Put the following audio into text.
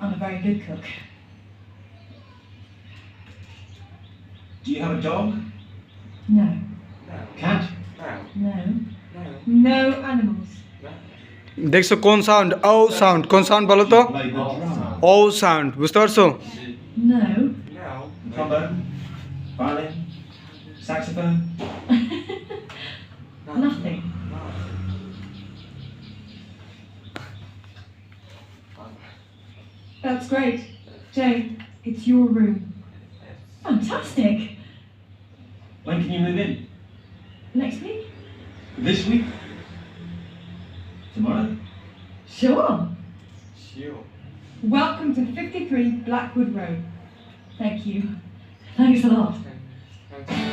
I'm a very good cook. Do you have a dog? No. No. Cat? No. No. No. No animals. No. দেখছো কোন sound? ও sound, কোন sound বলো তো? Play the drum. ও সাউন্ড, বুঝতে পারছো? No. No. Trombone? Violin? Saxophone? Nothing. No. That's great. Jane, it's your room. Fantastic. When can you move in? Next week? This week? Tomorrow? Sure. Sure. Welcome to 53 Blackwood Road. Thank you. Thanks a lot. Thanks.